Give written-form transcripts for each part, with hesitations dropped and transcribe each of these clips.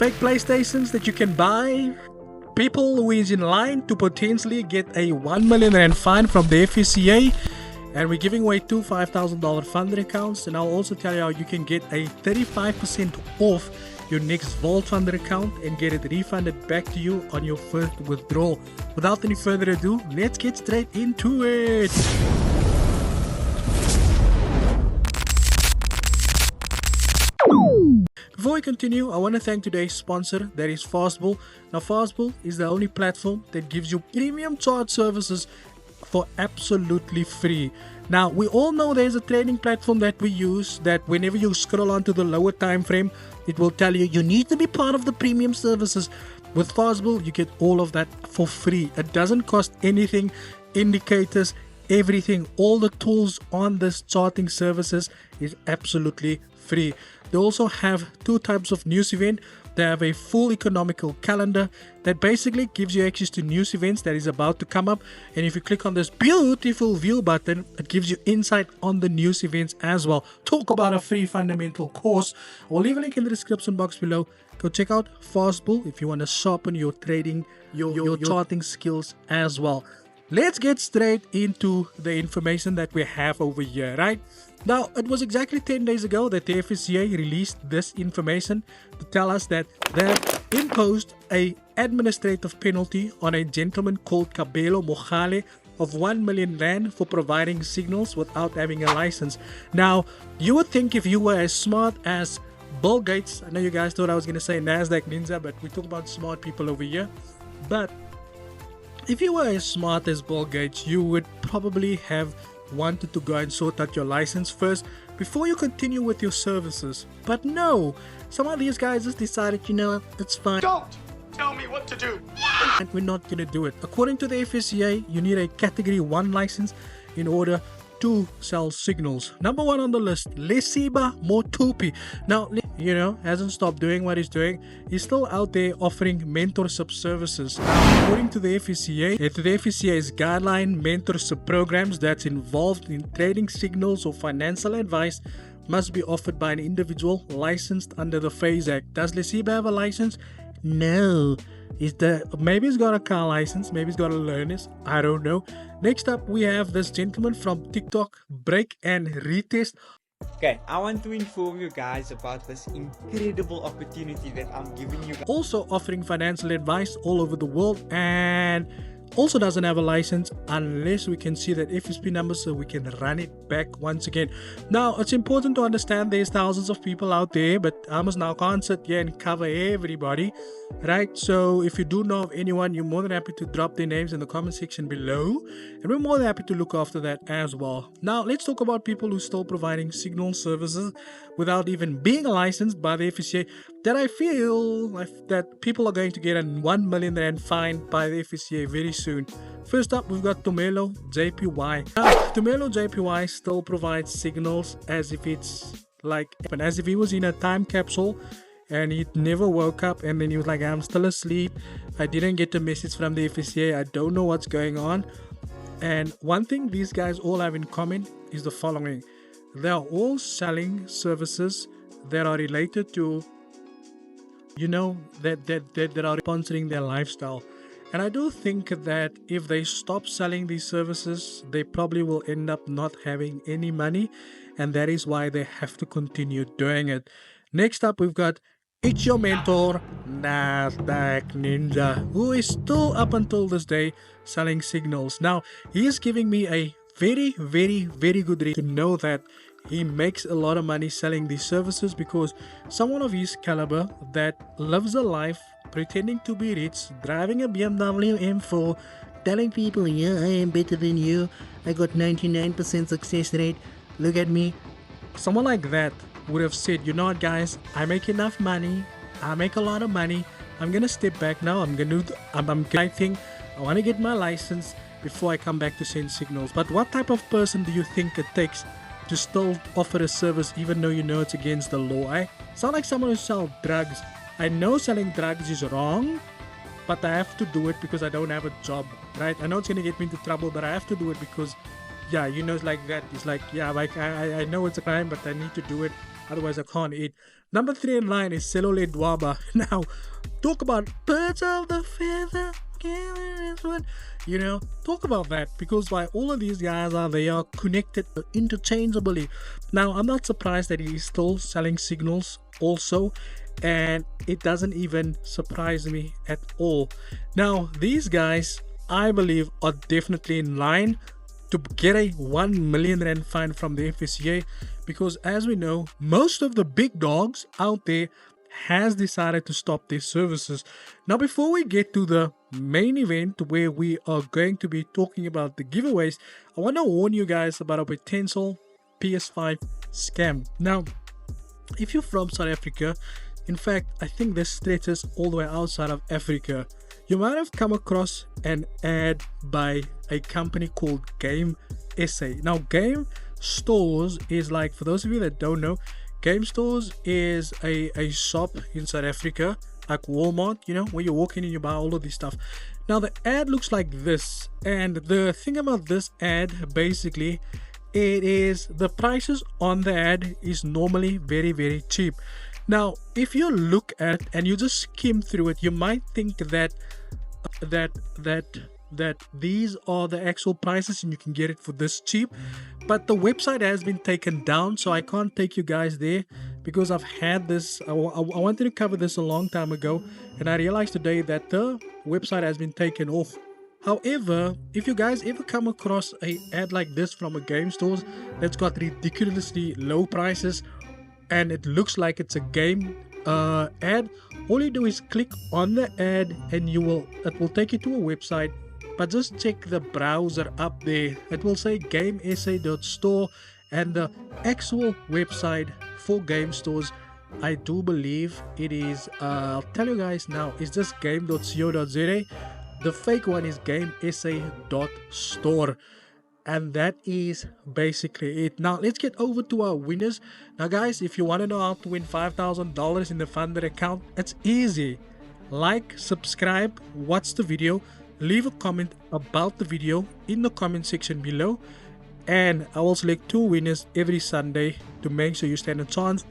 fake PlayStations that you can buy, people who is in line to potentially get a 1 million rand fine from the FSCA, and we're giving away two $5,000 funding accounts. And I'll also tell you how you can get a 35% off your next Vault Funder account and get it refunded back to you on your first withdrawal. Without any further ado, let's get straight into it. Before we continue, I want to thank today's sponsor, that is FastBull. Now, FastBull is the only platform that gives you premium chart services for absolutely free. Now, we all know there's a trading platform that we use that whenever you scroll onto the lower time frame, it will tell you you need to be part of the premium services. With FastBull, you get all of that for free. It doesn't cost anything. Indicators, everything, all the tools on this charting services is absolutely free. They also have two types of news event. They have a full economical calendar that basically gives you access to news events that is about to come up. And if you click on this beautiful view button, it gives you insight on the news events as well. Talk about a free fundamental course. I'll leave a link in the description box below. Go check out FastBull if you want to sharpen your trading, your charting skills as well. Let's get straight into the information that we have over here, right? Now, it was exactly 10 days ago that the FSCA released this information to tell us that they have imposed an administrative penalty on a gentleman called Kabelo Mogale of 1 million rand for providing signals without having a license. Now, you would think if you were as smart as Bill Gates, I know you guys thought I was going to say NASDAQ Ninja, but we talk about smart people over here. But if you were as smart as Bill Gates, you would probably have wanted to go and sort out your license first before you continue with your services. But no, some of these guys just decided, you know, it's fine. Don't tell me what to do. And we're not going to do it. According to the FSCA, you need a category 1 license in order to sell signals. Number 1 on the list, Lesiba Motupi. Now, you know, hasn't stopped doing what he's doing. He's still out there offering mentorship services. Now, according to the FSCA's guideline, mentorship programs that's involved in trading signals or financial advice must be offered by an individual licensed under the FASE Act. Does Lesiba have a license? No. Maybe he's got a car license, maybe he's got a learner's, I don't know. Next up, we have this gentleman from TikTok, Break and Retest. Okay, I want to inform you guys about this incredible opportunity that I'm giving you guys. Also offering financial advice all over the world, and also doesn't have a license unless we can see that FSP number so we can run it back once again. Now, it's important to understand there's thousands of people out there, but I must now can't sit here and cover everybody, right? So if you do know of anyone, you're more than happy to drop their names in the comment section below, and we're more than happy to look after that as well. Now, let's talk about people who are still providing signal services without even being licensed by the FSCA, that I feel that people are going to get a 1 million rand fine by the FSCA very soon. First up, we've got Tumelo JPY. Now, Tumelo JPY still provides signals as if it's like, as if he was in a time capsule and he never woke up, and then he was like, I'm still asleep, I didn't get a message from the FSCA, I don't know what's going on. And one thing these guys all have in common is the following: they are all selling services that are related to, you know, that are sponsoring their lifestyle. And I do think that if they stop selling these services, they probably will end up not having any money, and that is why they have to continue doing it. Next up, we've got It's Your Mentor, NASDAQ Ninja, who is still up until this day selling signals. Now, he is giving me a very, very, very good reason to know that he makes a lot of money selling these services, because someone of his caliber that lives a life pretending to be rich, driving a BMW M4, telling people, yeah, I am better than you, I got 99% success rate, look at me. Someone like that would have said, you know what guys, I make enough money, I make a lot of money, I'm gonna step back now, I'm gonna do I think I want to get my license before I come back to send signals. But what type of person do you think it takes to still offer a service even though you know it's against the law? I sound like someone who sells drugs. I know selling drugs is wrong, but I have to do it because I don't have a job, right? I know it's gonna get me into trouble, but I have to do it because, yeah, you know, it's like that. It's like, yeah, like I know it's a crime, but I need to do it otherwise I can't eat. Number 3 in line is Selole Dwaba. Now, talk about birds of the feather. You know, talk about that, because why all of these guys they are connected interchangeably. Now, I'm not surprised that he is still selling signals also, and it doesn't even surprise me at all. Now, these guys, I believe, are definitely in line to get a 1 million rand fine from the FSCA, because as we know, most of the big dogs out there has decided to stop their services. Now, before we get to the main event where we are going to be talking about the giveaways, I want to warn you guys about a potential PS5 scam. Now, if you're from South Africa, in fact, I think this stretches all the way outside of Africa, you might have come across an ad by a company called Game SA. Now, Game Stores is like, for those of you that don't know, Game Stores is a shop in South Africa, like Walmart, you know, where you walk in and you buy all of this stuff. Now, the ad looks like this, and the thing about this ad, basically, it is the prices on the ad is normally very, very cheap. Now, if you look at and you just skim through it, you might think that these are the actual prices and you can get it for this cheap, but the website has been taken down, so I can't take you guys there, because I've had this I wanted to cover this a long time ago, and I realized today that the website has been taken off. However, if you guys ever come across a ad like this from a game stores that's got ridiculously low prices and it looks like it's a game ad, all you do is click on the ad and it will take you to a website, but just check the browser up there. It will say gamesa.store, and the actual website for game stores, I do believe it is I'll tell you guys now, it's just game.co.za. The fake one is gamesa.store, and that is basically it. Now let's get over to our winners. Now guys, if you want to know how to win $5,000 in the Thunder account, it's easy. Like, subscribe, watch the video, leave a comment about the video in the comment section below, and I will select 2 winners every Sunday to make sure you stand a chance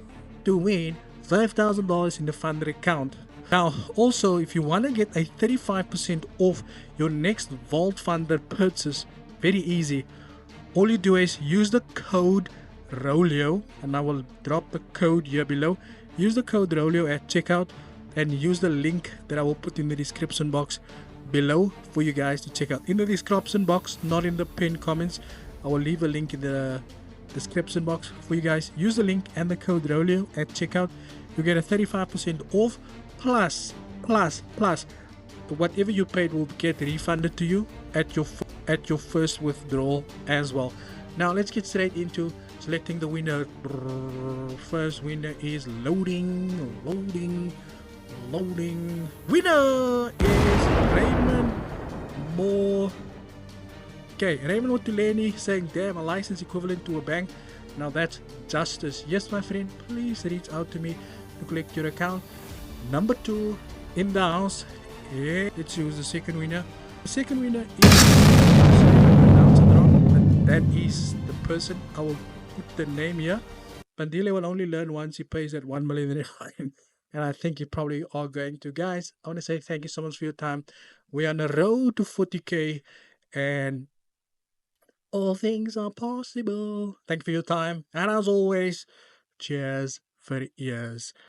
to win $5,000 in the Thunder account. Now, also, if you want to get a 35% off your next Vault Thunder purchase, very easy. All you do is use the code Rolio, and I will drop the code here below. Use the code Rolio at checkout, and use the link that I will put in the description box below for you guys to check out. In the description box, not in the pinned comments. I will leave a link in the description box for you guys. Use the link and the code Rolio at checkout. You get a 35% off, plus whatever you paid will get refunded to you at your first withdrawal as well. Now let's get straight into selecting the winner. First winner is loading. Winner is Raymond Moore. Okay, Raymond Motuleni saying, damn, a license equivalent to a bank. Now that's justice. Yes, my friend, please reach out to me to collect your account. Number 2 in the house. Yeah, let's choose the second winner. The second winner is, but that is the person. I will put the name here. Pandile will only learn once he pays that 1 million fine. And I think you probably are going to. Guys, I want to say thank you so much for your time. We're on the road to 40k, and all things are possible. Thank you for your time. And as always, cheers for ears.